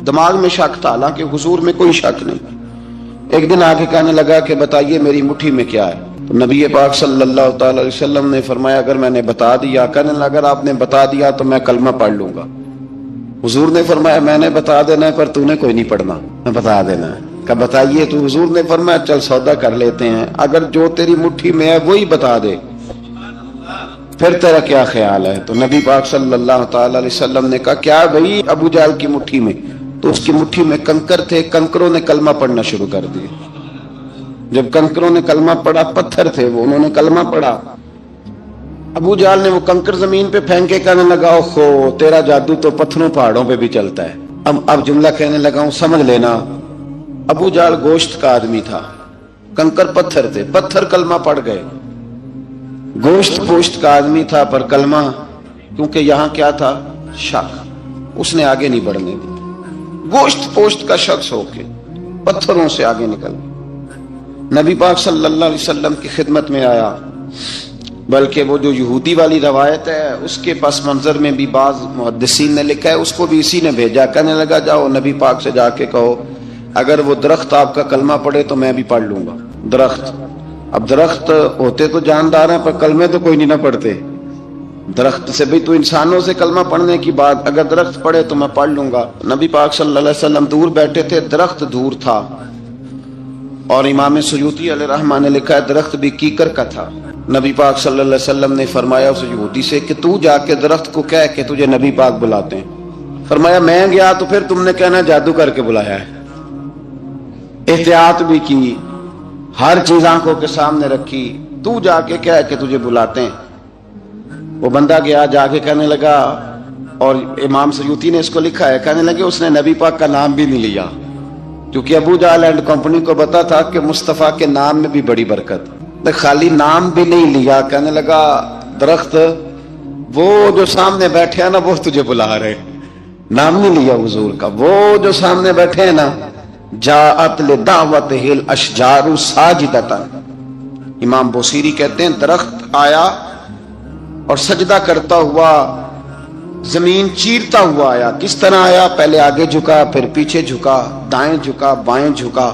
دماغ میں شک تھا، حالانکہ حضور میں کوئی شک نہیں۔ ایک دن آ کے کہنے لگا کہ بتائیے میری مٹھی میں کیا ہے؟ تو نبی پاک صلی اللہ تعالی علیہ وسلم نے فرمایا اگر میں نے بتا دیا، کہنے لگا اگر آپ نے بتا دیا تو میں کلمہ پڑھ لوں گا۔ حضور نے فرمایا میں نے بتا دینا ہے پر تو نے کوئی نہیں پڑھنا، میں بتا دینا ہے۔ کہ بتائیے، تو حضور نے فرمایا چل سودا کر لیتے ہیں، اگر جو تیری مٹھی میں ہے وہی بتا دے پھر تیرا کیا خیال ہے؟ تو نبی پاک صلی اللہ تعالی علیہ وسلم نے کہا کیا بھائی ابو جہل کی مٹھی میں؟ تو اس کی مٹھی میں کنکر تھے، کنکروں نے کلمہ پڑھنا شروع کر دیا۔ جب کنکروں نے کلمہ پڑھا، پتھر تھے وہ، انہوں نے کلمہ پڑھا۔ ابو جہل نے وہ کنکر زمین پہ پھینکے، کہنے لگا اوہو تیرا جادو تو پتھروں پہاڑوں پہ بھی چلتا ہے۔ اب جملہ کہنے لگا ہوں سمجھ لینا، ابو جہل گوشت کا آدمی تھا، کنکر پتھر تھے، پتھر کلمہ پڑھ گئے۔ گوشت پوشت کا آدمی تھا پر کلمہ، کیونکہ یہاں کیا تھا؟ شک، اس نے آگے نہیں بڑھنے دی۔ گوشت پوشت کا شخص ہو کے پتھروں سے آگے نکل گیا، نبی پاک صلی اللہ علیہ وسلم کی خدمت میں آیا۔ بلکہ وہ جو یہودی والی روایت ہے اس کے پس منظر میں بھی بعض محدثین نے لکھا ہے، اس کو بھی اسی نے بھیجا، کہنے لگا جاؤ نبی پاک سے جا کے کہو اگر وہ درخت آپ کا کلمہ پڑھے تو میں بھی پڑھ لوں گا۔ درخت، اب درخت ہوتے تو جاندار ہیں پر کلمے تو کوئی نہیں نہ پڑھتے۔ درخت سے بھی تو انسانوں سے کلمہ پڑھنے کی بات، اگر درخت پڑھے تو میں پڑھ لوں گا۔ نبی پاک صلی اللہ علیہ وسلم دور بیٹھے تھے، درخت دور تھا، اور امام سیوطی علیہ رحمہ نے لکھا ہے درخت بھی کیکر کا تھا۔ نبی پاک صلی اللہ علیہ وسلم نے فرمایا اس یہودی سے کہ تو جا کے درخت کو کہہ کہ تجھے نبی پاک بلاتے ہیں۔ فرمایا میں گیا تو پھر تم نے کہنا جادو کر کے بلایا ہے۔ احتیاط بھی کی، ہر چیز آنکھوں کے سامنے رکھی، تو جا کے کہہ کہ تجھے بلاتے ہیں۔ وہ بندہ گیا، جا کے کہنے لگا، اور امام سیوطی نے اس کو لکھا ہے، کہنے لگے اس نے نبی پاک کا نام بھی نہیں لیا، کیونکہ ابو جہل اینڈ کمپنی کو پتا تھا کہ مصطفیٰ کے نام میں بھی بڑی برکت، خالی نام بھی نہیں لیا۔ کہنے لگا درخت وہ جو سامنے بیٹھے ہیں نا وہ تجھے بلا رہے، نام نہیں لیا حضور کا، وہ جو سامنے بیٹھے ہیں نا، جاءت لدعوتہ الاشجار ساجدۃ۔ امام بوصیری کہتے ہیں درخت آیا اور سجدہ کرتا ہوا، زمین چیرتا ہوا آیا۔ کس طرح آیا؟ پہلے آگے جھکا، پھر پیچھے جھکا، دائیں جھکا، بائیں جھکا۔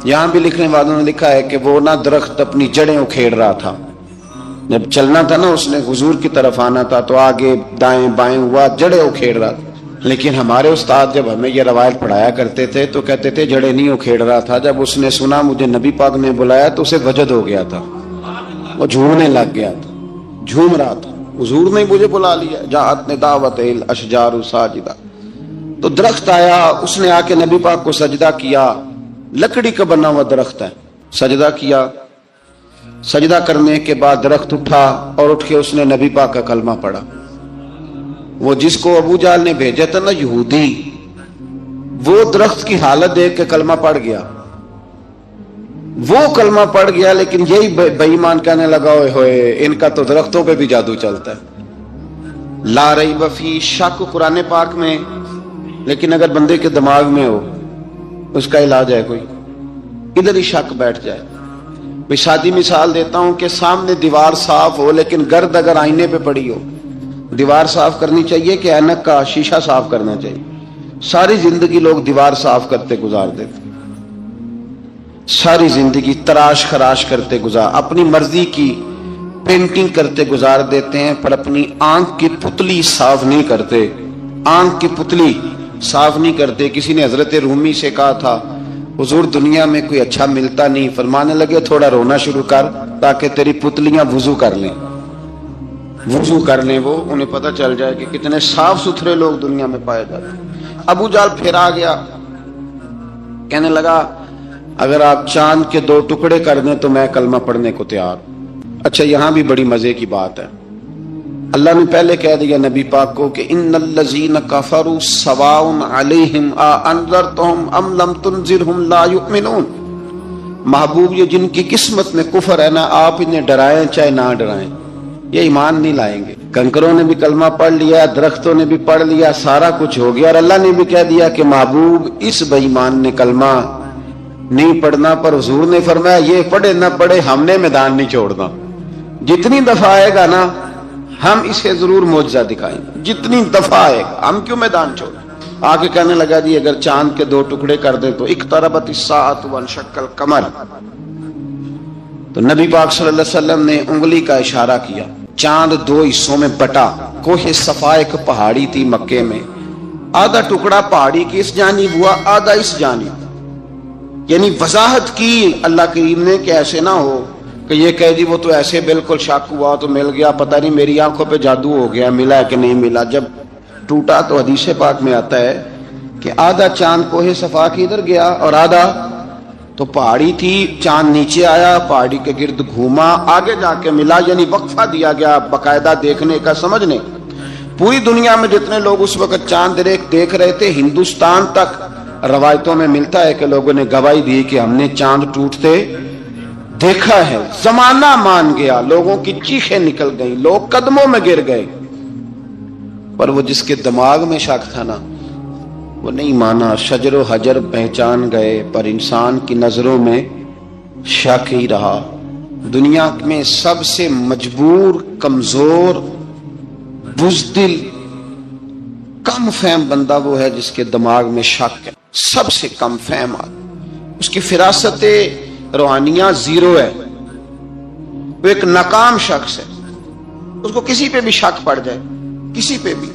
یہاں بھی لکھنے والوں نے لکھا ہے کہ وہ نہ درخت اپنی جڑیں اکھیڑ رہا تھا، جب چلنا تھا نا اس نے حضور کی طرف آنا تھا تو آگے دائیں بائیں ہوا، جڑیں اکھیڑ رہا تھا۔ لیکن ہمارے استاد جب ہمیں یہ روایت پڑھایا کرتے تھے تو کہتے تھے جڑیں نہیں اکھیڑ رہا تھا، جب اس نے سنا مجھے نبی پاک نے بلایا تو اسے وجد ہو گیا تھا، وہ جھومنے لگ گیا تھا، جھوم رہا تھا، حضور نے مجھے بلا لیا، جاءت لدعوتہ الاشجار ساجدۃ۔ تو درخت آیا، اس نے آ کے نبی پاک کو سجدہ کیا، لکڑی کا بنا ہوا درخت ہے، سجدہ کیا۔ سجدہ کرنے کے بعد درخت اٹھا اور اٹھ کے اس نے نبی پاک کا کلمہ پڑھا۔ وہ جس کو ابو جہل نے بھیجا تھا نا یہودی، وہ درخت کی حالت دیکھ کے کلمہ پڑھ گیا، وہ کلمہ پڑھ گیا، لیکن یہی بے ایمان کہنے لگا ہوئے ہوئے ان کا تو درختوں پہ بھی جادو چلتا ہے۔ لا ریب فی، شک قرآن پاک میں، لیکن اگر بندے کے دماغ میں ہو اس کا علاج ہے کوئی، ادھر ہی شک بیٹھ جائے۔ میں سادی مثال دیتا ہوں کہ سامنے دیوار صاف ہو لیکن گرد اگر آئینے پہ پڑی ہو، دیوار صاف کرنی چاہیے کہ اینک کا شیشہ صاف کرنا چاہیے؟ ساری زندگی لوگ دیوار صاف کرتے گزار دیتے، ساری زندگی تراش خراش کرتے گزار، اپنی مرضی کی پینٹنگ کرتے گزار دیتے ہیں، پر اپنی آنکھ کی پتلی صاف نہیں کرتے، آنکھ کی پتلی صاف نہیں کرتے۔ کسی نے حضرت رومی سے کہا تھا حضور دنیا میں کوئی اچھا ملتا نہیں، فرمانے لگے تھوڑا رونا شروع کر تاکہ تیری پتلیاں وضو کر لیں، وضو کر لیں، وہ انہیں پتہ چل جائے کہ کتنے صاف ستھرے لوگ دنیا میں پائے جاتے ہیں۔ ابو جہل پھر آ گیا، کہنے لگا اگر آپ چاند کے 2 ٹکڑے کر دیں تو میں کلمہ پڑھنے کو تیار۔ اچھا یہاں بھی بڑی مزے کی بات ہے، اللہ نے پہلے کہہ دیا نبی پاک کو کہ ان الذین کفروا سواء علیہم اانذرتہم ام لم تنذرہم لا یؤمنون۔ محبوب یہ جن کی قسمت میں کفر ہے نا، آپ انہیں ڈرائیں چاہے نہ ڈرائیں، یہ ایمان نہیں لائیں گے۔ کنکروں نے بھی کلمہ پڑھ لیا، درختوں نے بھی پڑھ لیا، سارا کچھ ہو گیا، اور اللہ نے بھی کہہ دیا کہ محبوب اس بے ایمان نے کلمہ نہیں پڑھنا، پر حضور نے فرمایا یہ پڑھے نہ پڑھے ہم نے میدان نہیں چھوڑنا، جتنی دفعہ آئے گا نا ہم اسے ضرور معجزہ دکھائیں گے، جتنی دفعہ آئے گا، ہم کیوں میدان چھوڑیں۔ آگے کہنے لگا جی اگر چاند کے 2 ٹکڑے کر دیں تو اقتربت الساعۃ وانشق القمر، تو نبی پاک صلی اللہ علیہ وسلم نے انگلی کا اشارہ کیا، چاند 2 حصوں میں بٹا۔ کوہ صفا ایک پہاڑی تھی مکے میں، آدھا ٹکڑا پہاڑی کی اس جانب ہوا، آدھا اس جانب، یعنی وضاحت کی اللہ کریم نے کہ ایسے نہ ہو کہ یہ کہہ دی وہ تو ایسے بالکل شک ہوا تو مل گیا، پتہ نہیں میری آنکھوں پہ جادو ہو گیا، ملا ہے کہ نہیں ملا۔ جب ٹوٹا تو حدیث پاک میں آتا ہے کہ آدھا چاند کوہ صفا کی ادھر گیا اور آدھا تو پہاڑی تھی، چاند نیچے آیا، پہاڑی کے گرد گھوما، آگے جا کے ملا، یعنی وقفہ دیا گیا باقاعدہ دیکھنے کا، سمجھنے۔ پوری دنیا میں جتنے لوگ اس وقت چاند دیکھ رہے تھے، ہندوستان تک روایتوں میں ملتا ہے کہ لوگوں نے گواہی دی کہ ہم نے چاند ٹوٹتے دیکھا ہے۔ زمانہ مان گیا، لوگوں کی چیخیں نکل گئیں، لوگ قدموں میں گر گئے، پر وہ جس کے دماغ میں شک تھا نا وہ نہیں مانا۔ شجر و حجر پہچان گئے پر انسان کی نظروں میں شک ہی رہا۔ دنیا میں سب سے مجبور، کمزور، بزدل، کم فہم بندہ وہ ہے جس کے دماغ میں شک ہے، سب سے کم فہم آدمی، اس کی فراست روحانیہ زیرو ہے، وہ ایک ناکام شخص ہے، اس کو کسی پہ بھی شک پڑ جائے، کسی پہ بھی۔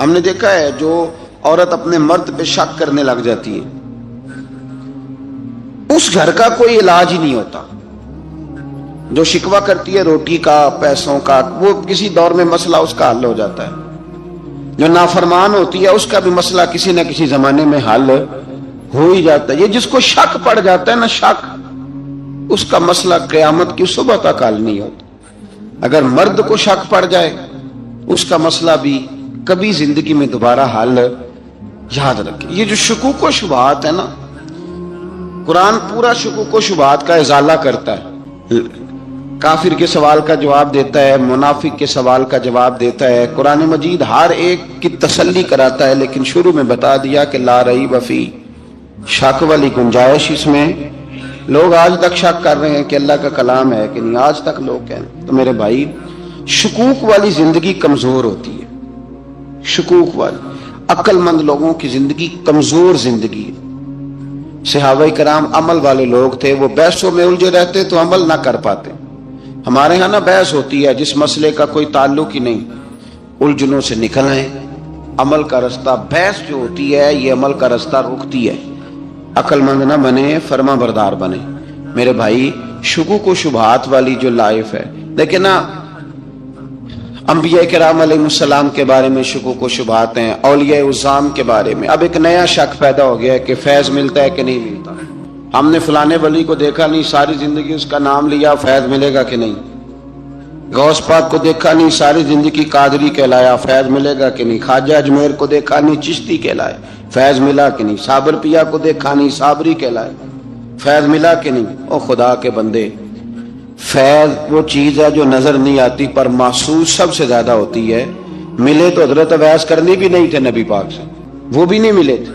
ہم نے دیکھا ہے جو عورت اپنے مرد پہ شک کرنے لگ جاتی ہے اس گھر کا کوئی علاج ہی نہیں ہوتا۔ جو شکوہ کرتی ہے روٹی کا، پیسوں کا، وہ کسی دور میں مسئلہ اس کا حل ہو جاتا ہے۔ جو نافرمان ہوتی ہے اس کا بھی مسئلہ کسی نہ کسی زمانے میں حل ہو ہی جاتا ہے۔ یہ جس کو شک پڑ جاتا ہے نا، شک، اس کا مسئلہ قیامت کی صبح تک حل نہیں ہوتا۔ اگر مرد کو شک پڑ جائے اس کا مسئلہ بھی کبھی زندگی میں دوبارہ حل، یاد رکھیں۔ یہ جو شکوک و شبہات ہے نا، قرآن پورا شکوک و شبہات کا ازالہ کرتا ہے، کافر کے سوال کا جواب دیتا ہے، منافق کے سوال کا جواب دیتا ہے۔ قرآن مجید ہر ایک کی تسلی کراتا ہے، لیکن شروع میں بتا دیا کہ لا ریب فی، شک والی گنجائش اس میں۔ لوگ آج تک شک کر رہے ہیں کہ اللہ کا کلام ہے کہ نہیں، آج تک لوگ کہیں۔ تو میرے بھائی، شکوک والی زندگی کمزور ہوتی ہے، شکوک والی۔ عقل مند لوگوں کی زندگی کمزور زندگی ہے۔ صحابہ کرام عمل والے لوگ تھے، وہ بحثوں میں الجھے رہتے تو عمل نہ کر پاتے۔ ہمارے ہاں نا بحث ہوتی ہے جس مسئلے کا کوئی تعلق ہی نہیں، الجھنوں سے نکل آئیں، عمل کا رستہ، بحث جو ہوتی ہے یہ عمل کا رستہ روکتی ہے۔ عقل مند نہ بنے، فرما بردار بنے۔ میرے بھائی، شکوک و شبہات والی جو لائف ہے، لیکن نا انبیاء کرام علیہ السلام کے بارے میں شکوک و شبہات ہیں، اولیاء عظام کے بارے میں۔ اب ایک نیا شک پیدا ہو گیا ہے کہ فیض ملتا ہے کہ نہیں ملتا۔ ہم نے فلانے ولی کو دیکھا نہیں، ساری زندگی اس کا نام لیا، فیض ملے گا کہ نہیں۔ غوث پاک کو دیکھا نہیں، ساری زندگی قادری کہلایا، فیض ملے گا کہ نہیں۔ خواجہ اجمیر کو دیکھا نہیں، چشتی کہلائے، فیض ملا کہ نہیں۔ صابر پیا کو دیکھا نہیں، صابری کہلائے، فیض ملا کہ نہیں۔ او خدا کے بندے، فیض وہ چیز ہے جو نظر نہیں آتی پر محسوس سب سے زیادہ ہوتی ہے۔ ملے تو حضرت اویس کرنی بھی نہیں تھے نبی پاک سے، وہ بھی نہیں ملے تھے،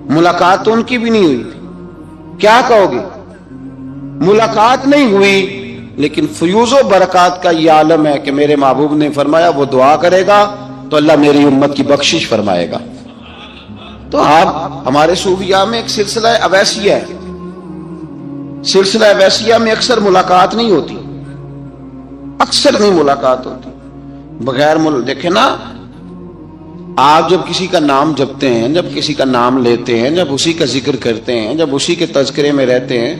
ملاقات تو ان کی بھی نہیں ہوئی تھی۔ کیا کہو گے؟ ملاقات نہیں ہوئی، لیکن فیوز و برکات کا یہ عالم ہے کہ میرے محبوب نے فرمایا وہ دعا کرے گا تو اللہ میری امت کی بخشش فرمائے گا۔ تو آپ ہمارے صوفیاء میں ایک سلسلہ اویسیہ ہے، سلسلہ اویسیہ میں اکثر ملاقات نہیں ہوتی، اکثر نہیں ملاقات ہوتی بغیر دیکھیں نا، آپ جب کسی کا نام جپتے ہیں، جب کسی کا نام لیتے ہیں، جب اسی کا ذکر کرتے ہیں، جب اسی کے تذکرے میں رہتے ہیں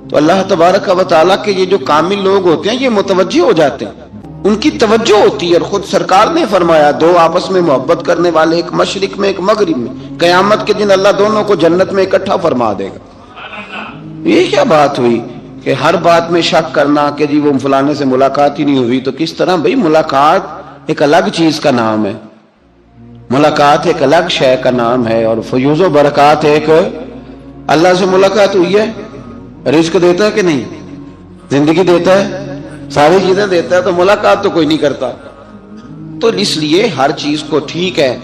تو اللہ تبارک و تعالیٰ کے یہ جو کامل لوگ ہوتے ہیں یہ متوجہ ہو جاتے ہیں، ان کی توجہ ہوتی ہے۔ اور خود سرکار نے فرمایا دو آپس میں محبت کرنے والے، ایک مشرق میں ایک مغرب میں، قیامت کے دن اللہ دونوں کو جنت میں اکٹھا فرما دے گا۔ یہ کیا بات ہوئی کہ ہر بات میں شک کرنا کہ جی وہ فلانے سے ملاقات ہی نہیں ہوئی؟ تو کس طرح بھائی، ملاقات ایک الگ چیز کا نام ہے، ملاقات ایک الگ شے کا نام ہے، اور فیوز و برکات ایک، اللہ سے ملاقات ہوئی ہے، رزق دیتا ہے کہ نہیں، زندگی دیتا ہے، ساری چیزیں دیتا ہے، تو ملاقات تو کوئی نہیں کرتا۔ تو اس لیے ہر چیز کو ٹھیک ہے،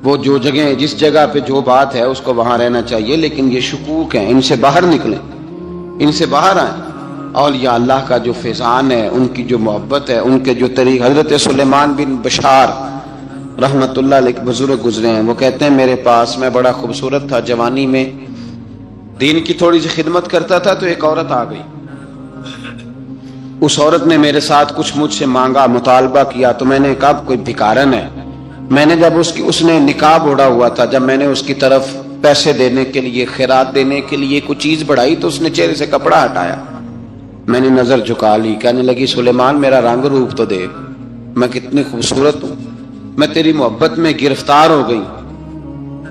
وہ جو جگہ، جس جگہ پہ جو بات ہے اس کو وہاں رہنا چاہیے، لیکن یہ شکوک ہیں، ان سے باہر نکلیں، ان سے باہر آئیں۔ اولیاء اللہ کا جو فیضان ہے، ان کی جو محبت ہے، ان کے جو طریق، حضرت سلیمان بن بشار رحمت اللہ علیہ بزرگ گزرے ہیں، وہ کہتے ہیں میرے پاس، میں بڑا خوبصورت تھا، جوانی میں دین کی تھوڑی سی خدمت کرتا تھا تو ایک عورت آ گئی. اس عورت نے میرے ساتھ کچھ مجھ سے مانگا، مطالبہ کیا، تو میں نے کہا کوئی بھکارن ہے. میں نے جب اس نے نقاب اوڑھا ہوا تھا، جب میں نے اس کی طرف پیسے دینے کے لیے، خیرات دینے کے لیے کوئی چیز بڑھائی تو اس نے چہرے سے کپڑا ہٹایا. میں نے نظر جھکا لی، کہنے لگی سلیمان میرا رنگ روپ تو دیکھ، میں کتنی خوبصورت ہوں، میں تیری محبت میں گرفتار ہو گئی،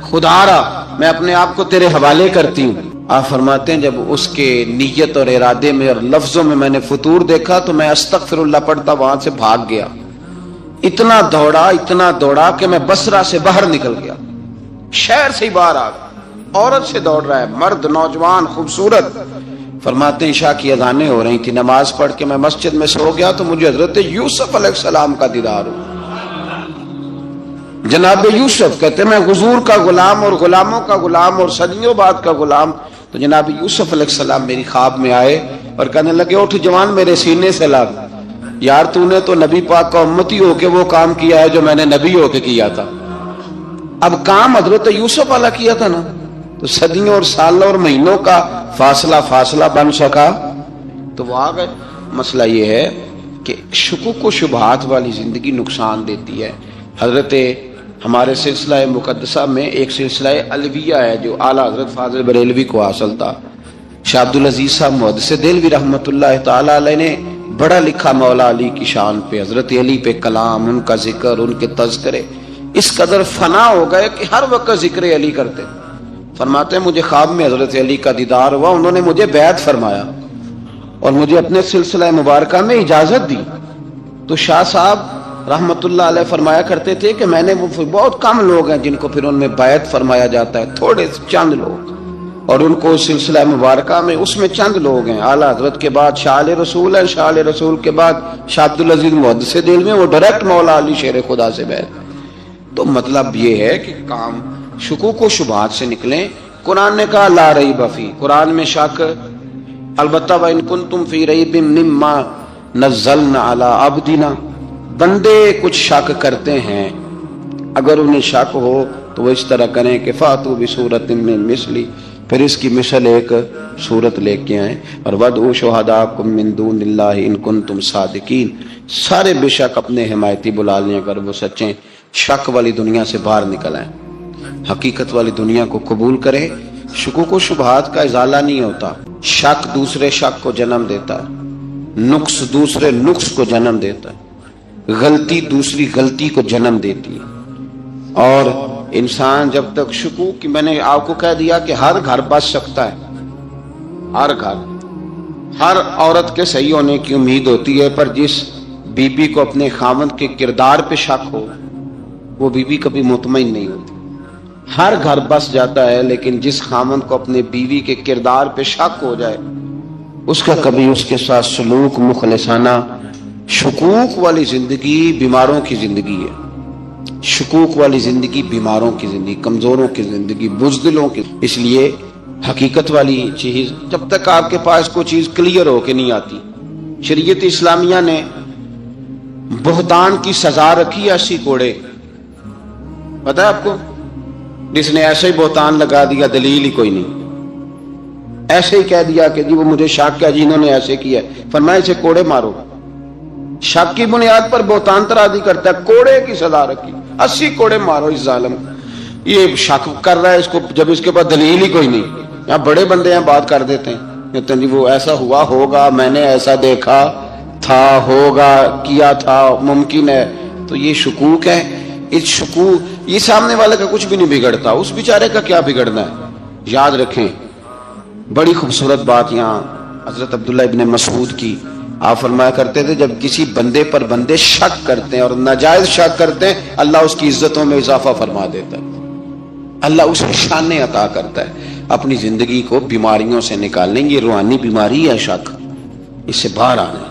خدا را میں اپنے آپ کو تیرے حوالے کرتی ہوں. آپ فرماتے ہیں جب اس کے نیت اور ارادے میں اور لفظوں میں نے فطور دیکھا تو میں استغفر اللہ پڑھتا وہاں سے بھاگ گیا. اتنا دوڑا کہ میں بصرہ سے باہر نکل گیا، شہر سے ہی باہر آ گیا. عورت سے دوڑ رہا ہے، مرد، نوجوان، خوبصورت. فرماتے ہیں عشاء کی اذانیں ہو رہی تھی، نماز پڑھ کے میں مسجد میں سو گیا تو مجھے حضرت یوسف علیہ السلام کا دیدار ہوا. جناب یوسف کہتے ہیں میں حضور کا غلام اور غلاموں کا غلام اور صدیوں بعد کا غلام. تو جناب یوسف علیہ السلام میری خواب میں آئے اور کہنے لگے اٹھ جوان میرے سینے سے لگ، یار تو نے تو نبی پاک کا امتی ہو کے وہ کام کیا ہے جو میں نے نبی ہو کے کیا تھا. اب کام حضرت یوسف والا کیا تھا نا، تو صدیوں اور سالوں اور مہینوں کا فاصلہ بن سکا تو وہ آ گئے. مسئلہ یہ ہے کہ شکوک و شبہات والی زندگی نقصان دیتی ہے. حضرت ہمارے سلسلہ مقدسہ میں ایک سلسلہ علویہ ہے جو اعلیٰ حضرت فاضل بریلوی کو حاصل تھا. شاہ عبدالعزیز صاحب محدث دہلوی رحمۃ اللہ تعالی علیہ نے بڑا لکھا مولا علی کی شان پہ، حضرت علی پہ کلام، ان کا ذکر، ان کے تذکرے اس قدر فنا ہو گئے کہ ہر وقت ذکر علی کرتے. فرماتے ہیں مجھے خواب میں حضرت علی کا دیدار ہوا، انہوں نے مجھے بیعت فرمایا اور مجھے اپنے سلسلہ مبارکہ میں اجازت دی. تو شاہ صاحب رحمت اللہ علیہ فرمایا کرتے تھے کہ میں نے وہ بہت کم لوگ ہیں جن کو پھر ان میں بیعت فرمایا جاتا ہے، تھوڑے چند لوگ، اور ان کو سلسلہ مبارکہ میں اس میں چند لوگ ہیں. اعلیٰ حضرت کے بعد شاہ علیہ رسول ہے، شاہ علیہ رسول کے بعد شاہ عبدالعزیز محدث دہلوی میں، وہ ڈائریکٹ مولا علی شیر خدا سے بیعت. تو مطلب یہ ہے کہ کام شکوک و شبہات سے نکلیں. قرآن نے کہا لا ریب فی، قرآن میں شک البتہ وَإِن كُنتُمْ فِي رَيْبٍ مِّمَّا نَزَّلْنَا عَلَىٰ عَبْدِنَا، بندے کچھ شک کرتے ہیں، اگر انہیں شک ہو تو وہ اس طرح کریں کہ فاتوا بسورۃ من مثلی، پھر اس کی مثل ایک صورت لے کے آئیں، اور وادعوا شہداءکم من دون اللہ ان کنتم صادقین، سارے بے شک اپنے حمایتی بلا لیں اگر وہ سچیں. شک والی دنیا سے باہر نکل آئیں، حقیقت والی دنیا کو قبول کریں. شکوک و شبہات کا ازالہ نہیں ہوتا، شک دوسرے شک کو جنم دیتا ہے، نقص دوسرے نقص کو جنم دیتا ہے، غلطی دوسری غلطی کو جنم دیتی ہے. اور انسان جب تک شکوک کی، میں نے آپ کو کہہ دیا کہ ہر گھر بس سکتا ہے، ہر گھر، ہر عورت کے صحیح ہونے کی امید ہوتی ہے، پر جس بی بی کو اپنے خاوند کے کردار پہ شک ہو وہ بی بی کبھی مطمئن نہیں ہوتی. ہر گھر بس جاتا ہے، لیکن جس خاوند کو اپنے بیوی کے کردار پہ شک ہو جائے اس کا کبھی اس کے ساتھ سلوک مخلصانہ. شکوک والی زندگی بیماروں کی زندگی ہے، شکوک والی زندگی بیماروں کی زندگی، کمزوروں کی زندگی، بزدلوں کی. اس لیے حقیقت والی چیز جب تک آپ کے پاس کوئی چیز کلیئر ہو کے نہیں آتی. شریعت اسلامیہ نے بہتان کی سزا رکھی 80 کوڑے، پتہ ہے آپ کو؟ جس نے ایسے ہی بہتان لگا دیا، دلیل ہی کوئی نہیں، ایسے ہی کہہ دیا کہ جی وہ مجھے شک کیا، جی انہوں نے ایسے کیا، فرمایا اسے کوڑے مارو. شک کی بنیاد پر بہتان ترازی کرتا ہے، کوڑے کی سزا رکھی، 80 کوڑے مارو اس ظالم. یہ شک کر رہا ہے اس کو جب اس کے پاس دلیل ہی کوئی نہیں. یہاں بڑے بندے ہیں بات کر دیتے ہیں، کہتے ہیں جی وہ ایسا ہوا ہوگا، میں نے ایسا دیکھا تھا، ہوگا، کیا تھا، ممکن ہے. تو یہ شکوک ہے. اس شکوک یہ سامنے والے کا کچھ بھی نہیں بگڑتا، اس بیچارے کا کیا بگڑنا ہے. یاد رکھیں بڑی خوبصورت بات یہاں حضرت عبداللہ ابن مسعود کی. آپ فرمایا کرتے تھے جب کسی بندے پر بندے شک کرتے ہیں اور ناجائز شک کرتے ہیں، اللہ اس کی عزتوں میں اضافہ فرما دیتا ہے، اللہ اسے شانیں عطا کرتا ہے. اپنی زندگی کو بیماریوں سے نکالنے، یہ روحانی بیماری ہے شک، اس سے باہر آنا.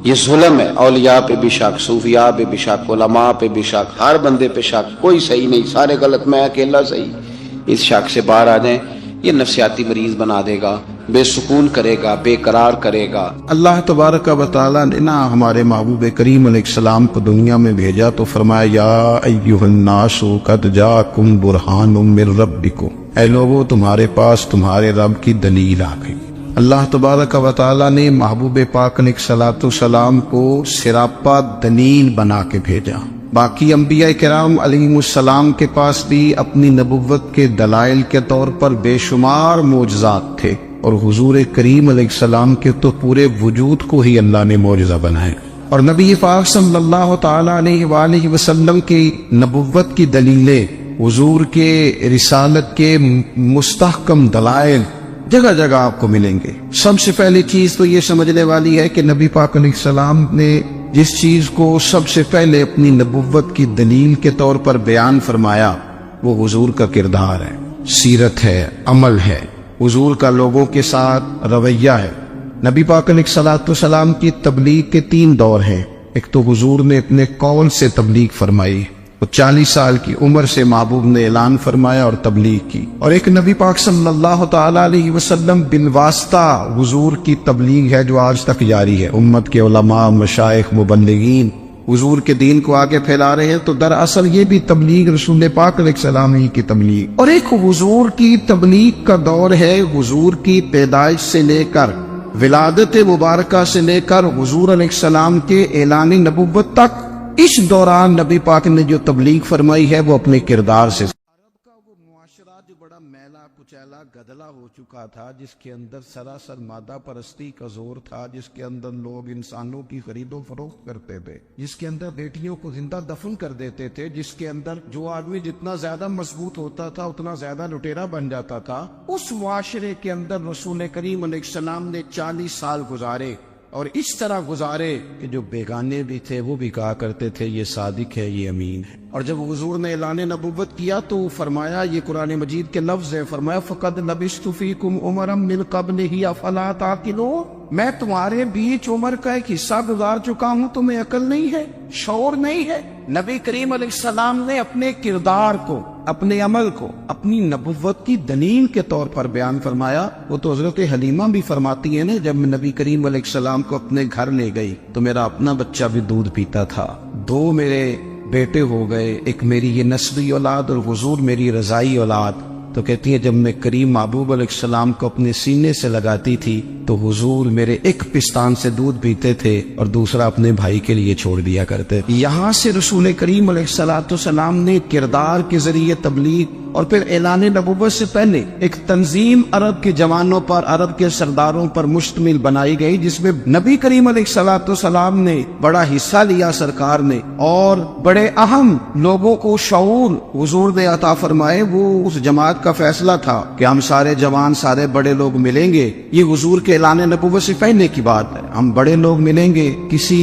یہ ظلم ہے. اولیاء پہ بھی شک، صوفیاء پہ بھی شک، علماء پہ بھی شک، ہر بندے پہ شک، کوئی صحیح نہیں، سارے غلط، میں اکیلا صحیح. اس شک سے باہر آ جائیں. یہ نفسیاتی مریض بنا دے گا. بے سکون کرے گا، بے قرار کرے گا۔ اللہ تبارک و تعالیٰ نے نا ہمارے محبوب کریم علیہ السلام کو دنیا میں بھیجا تو فرمایا یا ایھا الناس قد جاءکم برہان من ربکم، اے لوگو تمہارے پاس تمہارے رب کی دلیل آ گئی۔ اللہ تبارک و تعالیٰ نے محبوب پاک علیہ الصلوۃ والسلام کو سراپا دلیل بنا کے بھیجا۔ باقی انبیاء کرام علیہم السلام کے پاس بھی اپنی نبوت کے دلائل کے طور پر بے شمار معجزات تھے، اور حضور کریم علیہ السلام کے تو پورے وجود کو ہی اللہ نے معجزہ بنایا۔ اور نبی پاک صلی اللہ تعالی علیہ وآلہ وسلم کی نبوت کی دلیلیں، حضور کے رسالت کے مستحکم دلائل جگہ جگہ آپ کو ملیں گے۔ سب سے پہلی چیز تو یہ سمجھنے والی ہے کہ نبی پاک علیہ السلام نے جس چیز کو سب سے پہلے اپنی نبوت کی دلیل کے طور پر بیان فرمایا وہ حضور کا کردار ہے، سیرت ہے، عمل ہے، حضور کا لوگوں کے ساتھ رویہ ہے۔ نبی پاک علیہ الصلوۃ والسلام کی تبلیغ کے 3 دور ہیں۔ ایک تو حضور نے اپنے قول سے تبلیغ فرمائی، وہ 40 سال کی عمر سے محبوب نے اعلان فرمایا اور تبلیغ کی، اور ایک نبی پاک صلی اللہ تعالی علیہ وسلم بالواسطہ حضور کی تبلیغ ہے جو آج تک جاری ہے۔ امت کے علماء، مشائخ، مبلغین حضور کے دین کو آگے پھیلا رہے ہیں، تو دراصل یہ بھی تبلیغ رسول پاک علیہ السلام ہی کی تبلیغ۔ اور ایک حضور کی تبلیغ کا دور ہے حضور کی پیدائش سے لے کر ولادت مبارکہ سے لے کر حضور علیہ السلام کے اعلان نبوت تک۔ اس دوران نبی پاک نے جو تبلیغ فرمائی ہے وہ اپنے کردار سے۔ عرب کا وہ معاشرہ جو بڑا میلا کچیلا گدلا ہو چکا تھا، جس کے اندر سراسر مادہ پرستی کا زور تھا، جس کے اندر لوگ انسانوں کی خرید و فروخت کرتے تھے، جس کے اندر بیٹیوں کو زندہ دفن کر دیتے تھے، جس کے اندر جو آدمی جتنا زیادہ مضبوط ہوتا تھا اتنا زیادہ لٹیرا بن جاتا تھا، اس معاشرے کے اندر رسول کریم علیہ السلام نے 40 سال گزارے، اور اس طرح گزارے کہ جو بیگانے بھی تھے وہ بھی کہا کرتے تھے یہ صادق ہے، یہ امین ہے۔ اور جب حضور نے اعلان نبوت کیا تو فرمایا، یہ قرآن مجید کے لفظ ہے، فرمایا فَقَدْ لَبِثْتُ فِيكُمْ عُمَرًا مِّن قَبْلِهِ أَفَلَا تَعْقِلُونَ، میں تمہارے بیچ عمر کا ایک حصہ گزار چکا ہوں، تمہیں عقل نہیں ہے، شعور نہیں ہے۔ نبی کریم علیہ السلام نے اپنے کردار کو، اپنے عمل کو اپنی نبوت کی دلیل کے طور پر بیان فرمایا۔ وہ تو حضرت حلیمہ بھی فرماتی ہے نا، جب میں نبی کریم علیہ السلام کو اپنے گھر لے گئی تو میرا اپنا بچہ بھی دودھ پیتا تھا، 2 میرے بیٹے ہو گئے، ایک میری یہ نسبی اولاد اور حضور میری رضائی اولاد۔ تو کہتی ہے جب میں کریم محبوب علیہ السلام کو اپنے سینے سے لگاتی تھی تو حضور میرے ایک پستان سے دودھ پیتے تھے اور دوسرا اپنے بھائی کے لیے چھوڑ دیا کرتے۔ یہاں سے رسول کریم علیہ السلام نے کردار کے ذریعے تبلیغ اور پھر اعلان نبوت سے پہلے ایک تنظیم عرب کے جوانوں پر، عرب کے سرداروں پر مشتمل بنائی گئی، جس میں نبی کریم علیہ السلام نے بڑا حصہ لیا سرکار نے، اور بڑے اہم لوگوں کو شعور حضور نے عطا فرمائے۔ وہ اس جماعت کا فیصلہ تھا کہ ہم سارے جوان، سارے بڑے لوگ ملیں گے، یہ حضور کے اعلان نبوت سے پہلے کی بات ہے، ہم بڑے لوگ ملیں گے، کسی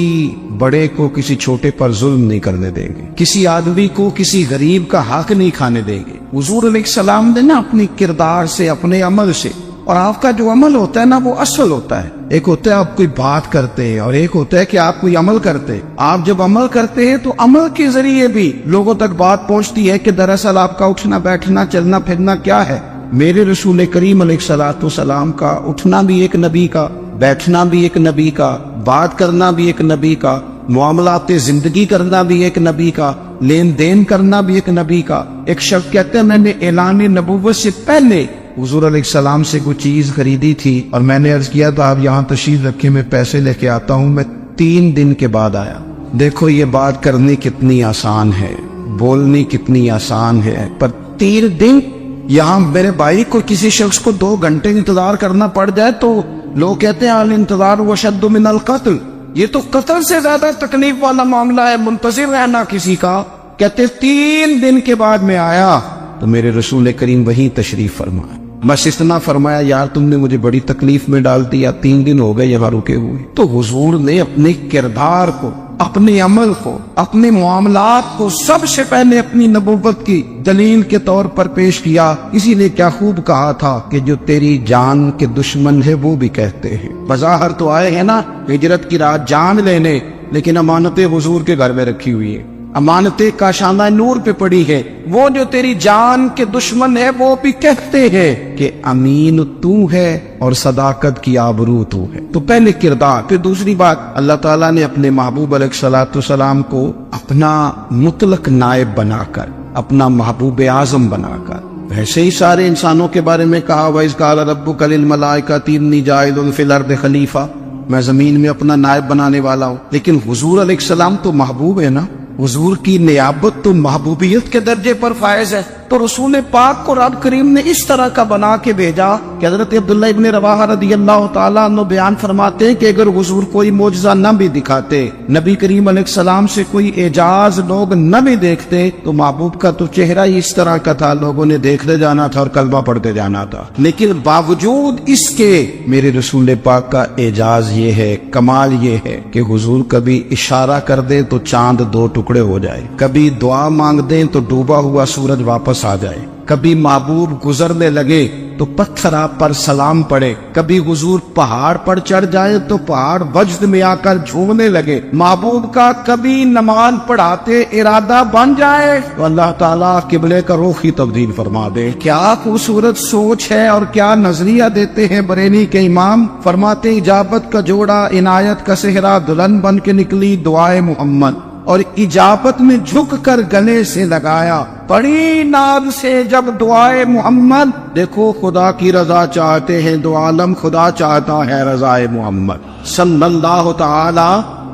بڑے کو کسی چھوٹے پر ظلم نہیں کرنے دیں گے، کسی آدمی کو کسی غریب کا حق نہیں کھانے دیں گے۔ حضور علیہ السلام نے نا اپنی کردار سے، اپنے عمل سے، اور آپ کا جو عمل ہوتا ہے نا وہ اصل ہوتا ہے، ایک ہوتا ہے آپ کوئی بات کرتے ہیں اور ایک ہوتا ہے کہ آپ کوئی عمل کرتے ہیں۔ آپ جب عمل کرتے ہیں تو عمل کے ذریعے بھی لوگوں تک بات پہنچتی ہے کہ دراصل آپ کا اٹھنا بیٹھنا چلنا پھرنا کیا ہے۔ میرے رسول کریم علیہ السلام کا اٹھنا بھی ایک نبی کا، بیٹھنا بھی ایک نبی کا، بات کرنا بھی ایک نبی کا، معاملات زندگی کرنا بھی ایک نبی کا، لین دین کرنا بھی ایک نبی کا۔ ایک شخص کہتے ہیں میں نے اعلان نبوت سے پہلے حضور علیہ السلام سے کوئی چیز خریدی تھی اور میں نے عرض کیا تھا آپ یہاں تشریف رکھے، میں پیسے لے کے آتا ہوں، میں 3 دن کے بعد آیا۔ دیکھو یہ بات کرنی کتنی آسان ہے، بولنی کتنی آسان ہے، پر 3 دن یہاں میرے بھائی کو کسی شخص کو 2 گھنٹے انتظار کرنا پڑ جائے تو لوگ کہتے ہیں الانتظار وشد من القتل، یہ تو قتل سے زیادہ تکلیف والا معاملہ ہے منتظر رہنا کسی کا۔ کہتے 3 دن کے بعد میں آیا تو میرے رسول کریم وہیں تشریف فرمایا، بس اتنا فرمایا یار تم نے مجھے بڑی تکلیف میں ڈال دیا، 3 دن ہو گئے یہاں رکے ہوئے۔ تو حضور نے اپنے کردار کو، اپنے عمل کو، اپنے معاملات کو سب سے پہلے اپنی نبوت کی دلیل کے طور پر پیش کیا۔ اسی نے کیا خوب کہا تھا کہ جو تیری جان کے دشمن ہے وہ بھی کہتے ہیں، بظاہر تو آئے ہیں نا ہجرت کی رات جان لینے، لیکن امانتیں حضور کے گھر میں رکھی ہوئی ہیں، امانتیں کاشانہ نور پہ پڑی ہے. وہ جو تیری جان کے دشمن ہے وہ بھی کہتے ہیں کہ امین تو ہے اور صداقت کی آبرو تو ہے. تو پہلے کردار. پھر دوسری بات، اللہ تعالیٰ نے اپنے محبوب علیہ الصلوۃ والسلام کو اپنا مطلق نائب بنا کر، اپنا محبوب اعظم بنا کر، ویسے ہی سارے انسانوں کے بارے میں کہا وَإِذْ قَالَ رَبُّكَ لِلْمَلَائِكَةِ إِنِّي جَاعِلٌ فِي الْأَرْضِ خَلِيفَةً، میں زمین میں اپنا نائب بنانے والا ہوں. لیکن حضور علیہ السلام تو محبوب ہے نا، حضور کی نیابت تو محبوبیت کے درجے پر فائز ہے. تو رسول پاک کو رب کریم نے اس طرح کا بنا کے بھیجا کہ حضرت عبداللہ ابن رواحہ رضی اللہ تعالیٰ عنہ بیان فرماتے ہیں کہ اگر حضور کوئی معجزہ نہ بھی دکھاتے، نبی کریم علیہ السلام سے کوئی اعجاز لوگ نہ بھی دیکھتے، تو محبوب کا تو چہرہ ہی اس طرح کا تھا، لوگوں نے دیکھتے جانا تھا اور کلمہ پڑھتے جانا تھا. لیکن باوجود اس کے میرے رسول پاک کا اعجاز یہ ہے، کمال یہ ہے کہ حضور کبھی اشارہ کر دیں تو چاند 2 ٹکڑے ہو جائے، کبھی دعا مانگ دیں تو ڈوبا ہوا سورج واپس آ جائے، کبھی محبوب گزرنے لگے تو پتھر آپ پر سلام پڑے، کبھی حضور پہاڑ پر چڑھ جائے تو پہاڑ وجد میں آ کر جھومنے لگے. محبوب کا کبھی نماز پڑھاتے ارادہ بن جائے تو اللہ تعالیٰ قبلے کا رخ ہی تبدیل فرما دے. کیا خوبصورت سوچ ہے اور کیا نظریہ دیتے ہیں بریلی کے امام. فرماتے اجابت کا جوڑا عنایت کا صحرا دلہن بن کے نکلی دعائے محمد، اور اجابت میں جھک کر گلے سے لگایا پڑی ناز سے جب دعائے محمد. دیکھو خدا کی رضا چاہتے ہیں دو عالم، خدا چاہتا ہے رضائے محمد صلی اللہ تعالی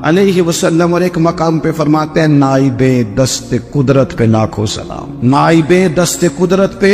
علیہ وسلم. اور ایک مقام پہ فرماتے ہیں نائب دست قدرت پہ لاکھوں سلام، نائب دست قدرت پہ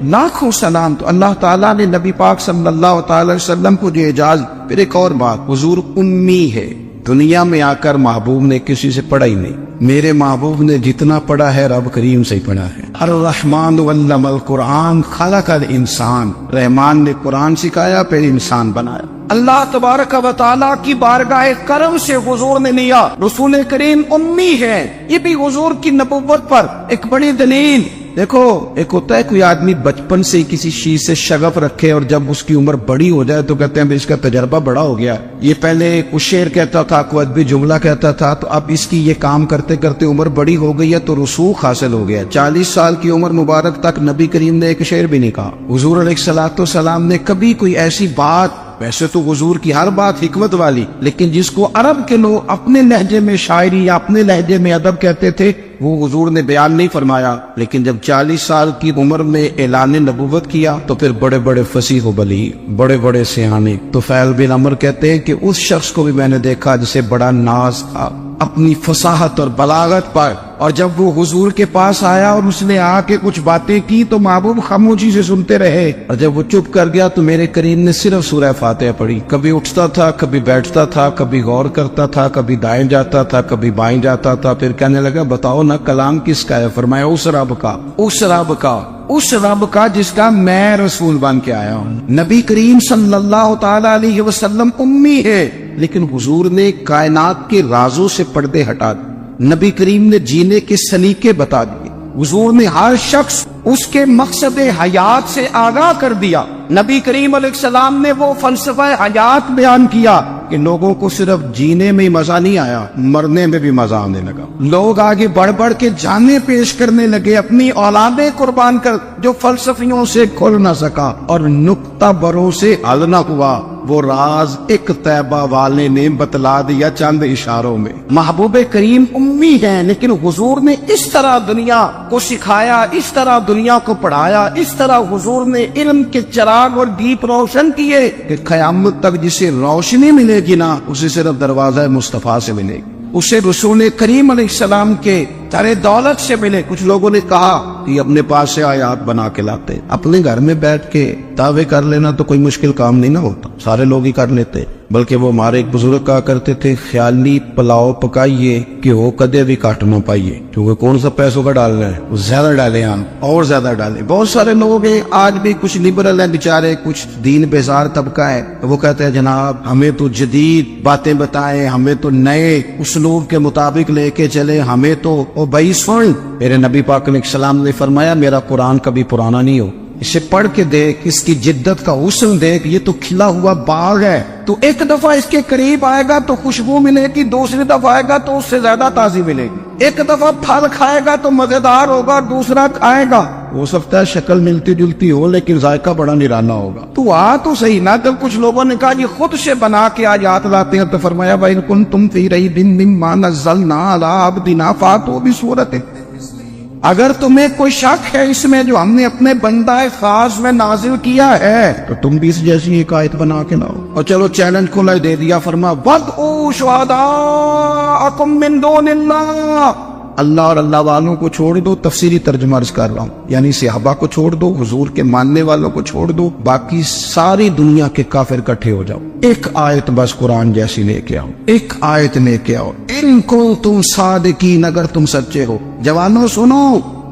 لاکھوں سلام. تو اللہ تعالیٰ نے نبی پاک صلی اللہ تعالی وسلم کو جو اعجاز. پھر ایک اور بات، حضور امی ہے. دنیا میں آ کر محبوب نے کسی سے پڑھا ہی نہیں. میرے محبوب نے جتنا پڑھا ہے رب کریم سے ہی پڑھا ہے. الرحمن علم القرآن خلق الانسان، رحمان نے قرآن سکھایا پھر انسان بنایا. اللہ تبارک و تعالیٰ کی بارگاہ کرم سے حضور نے لیا. رسول کریم امی ہے، یہ بھی حضور کی نبوت پر ایک بڑی دلیل. دیکھو ایک ہوتا ہے کوئی آدمی بچپن سے کسی چیز سے شغف رکھے اور جب اس کی عمر بڑی ہو جائے تو کہتے ہیں اس کا تجربہ بڑا ہو گیا. یہ پہلے کچھ شعر کہتا تھا، کوئی ادبی جملہ کہتا تھا، تو اب اس کی یہ کام کرتے کرتے عمر بڑی ہو گئی ہے تو رسوخ حاصل ہو گیا. 40 سال کی عمر مبارک تک نبی کریم نے ایک شعر بھی نہیں کہا. حضور علیہ الصلوۃ والسلام نے کبھی کوئی ایسی بات، ویسے تو حضور کی ہر بات حکمت والی، لیکن جس کو عرب کے لوگ اپنے لہجے میں شاعری یا اپنے لہجے میں ادب کہتے تھے، وہ حضور نے بیان نہیں فرمایا. لیکن جب 40 سال کی عمر میں اعلان نبوت کیا تو پھر بڑے بڑے فصیح و بلیغ، بڑے بڑے سیانے. تو فیل بن عمر کہتے ہیں کہ اس شخص کو بھی میں نے دیکھا جسے بڑا ناز تھا اپنی فصاحت اور بلاغت پر، اور جب وہ حضور کے پاس آیا اور اس نے آ کے کچھ باتیں کی تو محبوب خاموشی سے سنتے رہے، اور جب وہ چپ کر گیا تو میرے کریم نے صرف سورہ فاتحہ پڑھی. کبھی اٹھتا تھا، کبھی بیٹھتا تھا، کبھی غور کرتا تھا، کبھی دائیں جاتا تھا، کبھی بائیں جاتا تھا. پھر کہنے لگا بتاؤ نا کلام کس کا ہے؟ فرمایا اس رب کا، اس رب کا، اس رب کا جس کا میں رسول بن کے آیا ہوں. نبی کریم صلی اللہ تعالی علیہ وسلم امی ہے، لیکن حضور نے کائنات کے رازوں سے پردے ہٹا دیے. نبی کریم نے جینے کے سلیقے بتا دیے. حضور نے ہر شخص اس کے مقصد حیات سے آگاہ کر دیا. نبی کریم علیہ السلام نے وہ فلسفہ حیات بیان کیا کہ لوگوں کو صرف جینے میں ہی مزہ نہیں آیا، مرنے میں بھی مزہ آنے لگا. لوگ آگے بڑھ بڑھ کے جانیں پیش کرنے لگے، اپنی اولادیں قربان کر. جو فلسفیوں سے کھل نہ سکا اور نکتہ بروں سے حل نہ ہوا، وہ راز ایک طیبہ والے نے بتلا دیا چند اشاروں میں. محبوب کریم امی ہیں، لیکن حضور نے اس طرح دنیا کو سکھایا، اس طرح دنیا کو پڑھایا، اس طرح حضور نے علم کے چراغ اور دیپ روشن کیے کہ قیامت تک جسے روشنی ملے گی نا، اسے صرف دروازہ مصطفیٰ سے ملے گی، اسے رسول کریم علیہ السلام کے تارے دولت سے ملے. کچھ لوگوں نے کہا کہ اپنے پاس سے آیات بنا کے لاتے. اپنے گھر میں بیٹھ کے دعوے کر لینا تو کوئی مشکل کام نہیں نہ ہوتا، سارے لوگ ہی کر لیتے. بلکہ وہ ہمارے ایک بزرگ کہا کرتے تھے خیالی پلاؤ پکائیے کہ وہ کدے بھی کاٹ نہ پائیے، کیونکہ کون سا پیسوں کا ڈال رہے ہیں، وہ زیادہ ڈالے ہم اور زیادہ ڈالے. بہت سارے لوگ ہیں آج بھی، کچھ لبرل ہیں بیچارے، کچھ دین بیزار طبقہ ہے، وہ کہتے ہیں جناب ہمیں تو جدید باتیں بتائیں، ہمیں تو نئے اسلوب کے مطابق لے کے چلے، ہمیں تو او بھائی سن. میرے نبی پاک علیہ السلام نے فرمایا میرا قرآن کبھی پرانا نہیں ہو، اسے پڑھ کے دیکھ، اس کی جدت کا حسن دیکھ، یہ تو کھلا ہوا باغ ہے. تو ایک دفعہ اس کے قریب آئے گا تو خوشبو ملے گی، دوسری دفعہ آئے گا تو اس سے زیادہ تازی ملے گی. ایک دفعہ پھل کھائے گا تو مزیدار ہوگا، دوسرا کھائے گا ہو سکتا ہے شکل ملتی جلتی ہو لیکن ذائقہ بڑا نرالا ہوگا. تو تو صحیح نا. جب کچھ لوگوں نے کہا یہ خود سے بنا کے آیات لاتے ہیں تو فرمایا وَإِن كُنتُمْ فِي رَيْبٍ مِّمَّا نَزَّلْنَا عَلَىٰ عَبْدِنَا فَأْتُوا بِسُورَةٍ. اگر تمہیں کوئی شک ہے اس میں جو ہم نے اپنے بندہ خاص میں نازل کیا ہے تو تم بھی اس جیسی ایک آیت بنا کے لاؤ. اور چلو چیلنج کھلا دے دیا، فرما وَادْعُوا شُهَدَاءَكُم مِّن دُونِ اللَّهِ. اللہ اور اللہ والوں کو چھوڑ دو، تفسیری ترجمہ عرض کر رہا ہوں، یعنی صحابہ کو چھوڑ دو، حضور کے ماننے والوں کو چھوڑ دو، باقی ساری دنیا کے کافر اکٹھے ہو جاؤ، ایک آیت بس قرآن جیسی لے کے آؤ، ایک آیت لے کے آؤ. ان کنتم صادقین، اگر تم سچے ہو. جوانوں سنو،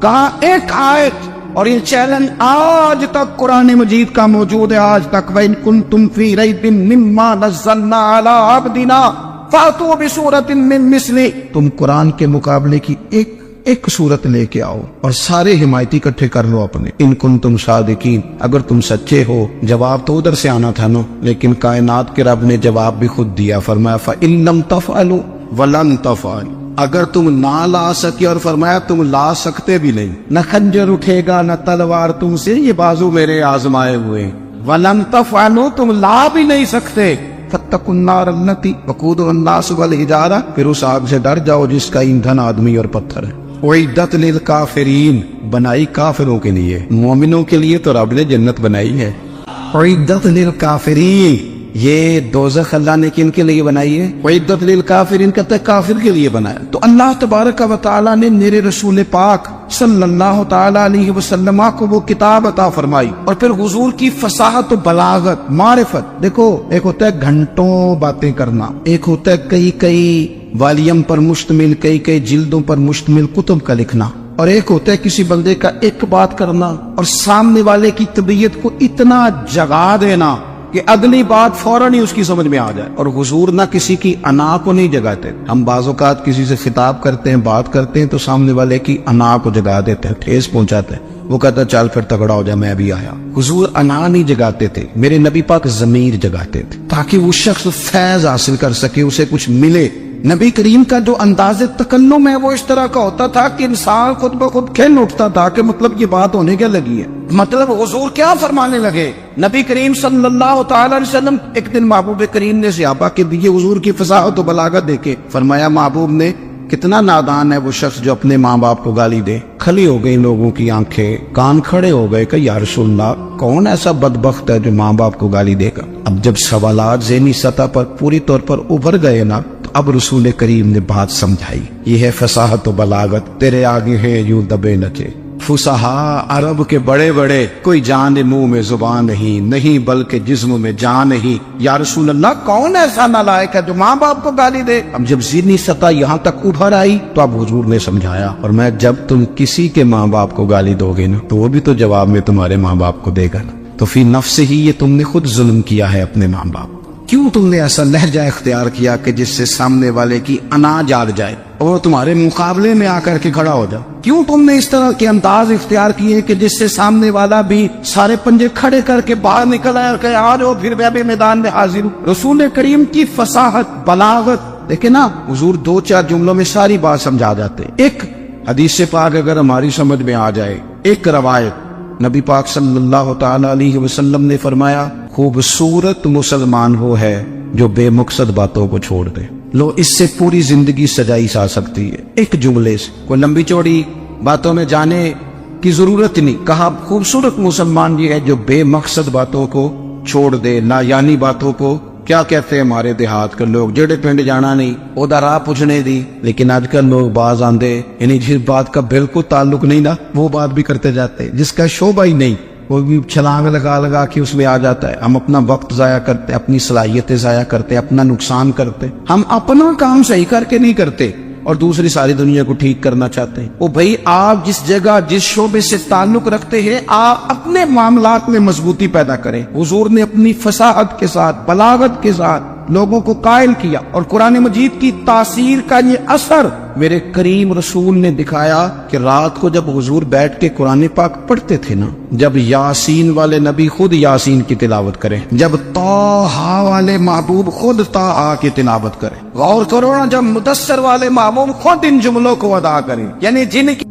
کہا ایک آیت. اور یہ چیلنج آج تک قرآن مجید کا موجود ہے، آج تک. وَإِن كُنتُمْ فِي رَيْبٍ مِّمَّا نَزَّلْنَا عَلَىٰ عَبْدِنَا فَأْتُوا بِسُورَةٍ مِّن مِّثْلِهِ. تم قرآن کے مقابلے کی ایک صورت لے کے آؤ اور سارے حمایتی اکٹھے کر لو اپنے. ان کنتم صادقین، اگر تم سچے ہو. جواب تو ادھر سے آنا تھا نا، لیکن کائنات کے رب نے جواب بھی خود دیا. فرمایا فَإِن لَّمْ تَفْعَلُوا وَلَن تَفْعَلُوا. اگر تم نہ لا سکے، اور فرمایا تم لا سکتے بھی نہیں، نہ خنجر اٹھے گا نہ تلوار تم سے، یہ بازو میرے آزمائے ہوئے. وَلَن تَفْعَلُوا، تم لا بھی نہیں سکتے. فَاتَّقُوا النَّارَ الَّتِي وَقُودُهَا النَّاسُ وَالْحِجَارَةُ، پھر اس آگ سے ڈر جاؤ جس کا ایندھن آدمی اور پتھر ہے. اُعِدَّتْ لِلْكَافِرِينَ، بنائی کافروں کے لیے. مومنوں کے لیے تو رب نے جنت بنائی ہے. اُعِدَّتْ لِلْكَافِرِينَ، یہ دوزخ اللہ نے کن کے لیے بنائی ہے؟ اُعِدَّتْ لِلْكَافِرِينَ کہتا ہے کافر کے لیے بنایا. تو اللہ تبارک و تعالی نے میرے رسول پاک صلی اللہ تعالی علیہ وسلم کو وہ کتاب عطا فرمائی، اور پھر حضور کی فصاحت و بلاغت، معرفت. دیکھو، ایک ہوتا ہے گھنٹوں باتیں کرنا، ایک ہوتا ہے کئی والیم پر مشتمل، کئی جلدوں پر مشتمل کتب کا لکھنا، اور ایک ہوتا ہے کسی بندے کا ایک بات کرنا اور سامنے والے کی طبیعت کو اتنا جگا دینا کہ اگلی بات فوراً ہی اس کی سمجھ میں آ جائے. اور حضور نہ کسی کی انا کو نہیں جگاتے. ہم بعض اوقات کسی سے خطاب کرتے ہیں، بات کرتے ہیں تو سامنے والے کی انا کو جگا دیتے ہیں، ٹھیس پہنچاتے ہیں. وہ کہتا ہے چل پھر تگڑا ہو جائے، میں بھی آیا. حضور انا نہیں جگاتے تھے، میرے نبی پاک ضمیر جگاتے تھے تاکہ وہ شخص فیض حاصل کر سکے، اسے کچھ ملے. نبی کریم کا جو انداز تکلم ہے وہ اس طرح کا ہوتا تھا کہ انسان خود بخود کھل اٹھتا تھا کہ مطلب یہ بات ہونے کیا لگی ہے، مطلب حضور کیا فرمانے لگے. نبی کریم صلی اللہ تعالی علیہ وسلم ایک دن محبوب کریم نے صحابہ کے دیے حضور کی فصاحت و بلاغت دیکھے. فرمایا محبوب نے کتنا نادان ہے وہ شخص جو اپنے ماں باپ کو گالی دے. کھلی ہو گئی لوگوں کی آنکھیں، کان کھڑے ہو گئے کہ یا رسول اللہ کون ایسا بدبخت ہے جو ماں باپ کو گالی دے گا. اب جب سوالات ذہنی سطح پر پوری طور پر ابھر گئے نا، تو اب رسول کریم نے بات سمجھائی. یہ ہے فصاحت و بلاغت، تیرے آگے ہے یوں دبے نچے. فصحا عرب کے بڑے بڑے، کوئی جان منہ میں زبان نہیں بلکہ جسم میں جان نہیں. یا رسول اللہ کون ایسا نالائق ہے جو ماں باپ کو گالی دے. اب جب ذہنی سطح یہاں تک ابھر آئی تو اب حضور نے سمجھایا، اور میں جب تم کسی کے ماں باپ کو گالی دو گے نا تو وہ بھی تو جواب میں تمہارے ماں باپ کو دے گا نا. تو فی نفس ہی یہ تم نے خود ظلم کیا ہے اپنے ماں باپ. کیوں تم نے ایسا لہجہ اختیار کیا کہ جس سے سامنے والے کی انا جاگ جائے اور وہ تمہارے مقابلے میں آ کر کے کھڑا ہو جائے؟ کیوں تم نے اس طرح کے انداز اختیار کیے کہ جس سے سامنے والا بھی سارے پنجے کھڑے کر کے باہر نکل آئے اور کہے آ جاؤ پھر میں بھی میدان میں حاضر ہوں. رسول کریم کی فصاحت بلاغت دیکھیں نا، حضور 2-4 جملوں میں ساری بات سمجھا جاتے. ایک حدیث پاک اگر ہماری سمجھ میں آ جائے، ایک روایت نبی پاک صلی اللہ تعالی علیہ وسلم نے فرمایا خوبصورت مسلمان وہ ہے جو بے مقصد باتوں کو چھوڑ دے. لو اس سے پوری زندگی سجائی جا سکتی ہے ایک جملے سے. کوئی لمبی چوڑی باتوں میں جانے کی ضرورت نہیں. کہا خوبصورت مسلمان یہ ہے جو بے مقصد باتوں کو چھوڑ دے، لا یعنی باتوں کو. کیا کہتے ہیں ہمارے دیہات کے لوگ، جڑے پنڈ جانا نہیں اودا راہ پوچھنے دی. لیکن آج کل لوگ باز آندے یعنی جس بات کا بالکل تعلق نہیں نا وہ بات بھی کرتے جاتے، جس کا شعبہ ہی نہیں وہ بھی چھلانگ لگا کے اس میں آ جاتا ہے. ہم اپنا وقت ضائع کرتے، اپنی صلاحیتیں ضائع کرتے، اپنا نقصان کرتے. ہم اپنا کام صحیح کر کے نہیں کرتے اور دوسری ساری دنیا کو ٹھیک کرنا چاہتے ہیں. او بھائی آپ جس جگہ جس شعبے سے تعلق رکھتے ہیں آپ اپنے معاملات میں مضبوطی پیدا کریں. حضور نے اپنی فصاحت کے ساتھ بلاغت کے ساتھ لوگوں کو قائل کیا، اور قرآن مجید کی تاثیر کا یہ اثر میرے کریم رسول نے دکھایا کہ رات کو جب حضور بیٹھ کے قرآن پاک پڑھتے تھے نا، جب یاسین والے نبی خود یاسین کی تلاوت کریں، جب طٰہٰ والے محبوب خود طٰہٰ کی تلاوت کریں، غور کرو نا، جب مدثر والے محبوب خود ان جملوں کو ادا کریں، یعنی جن کی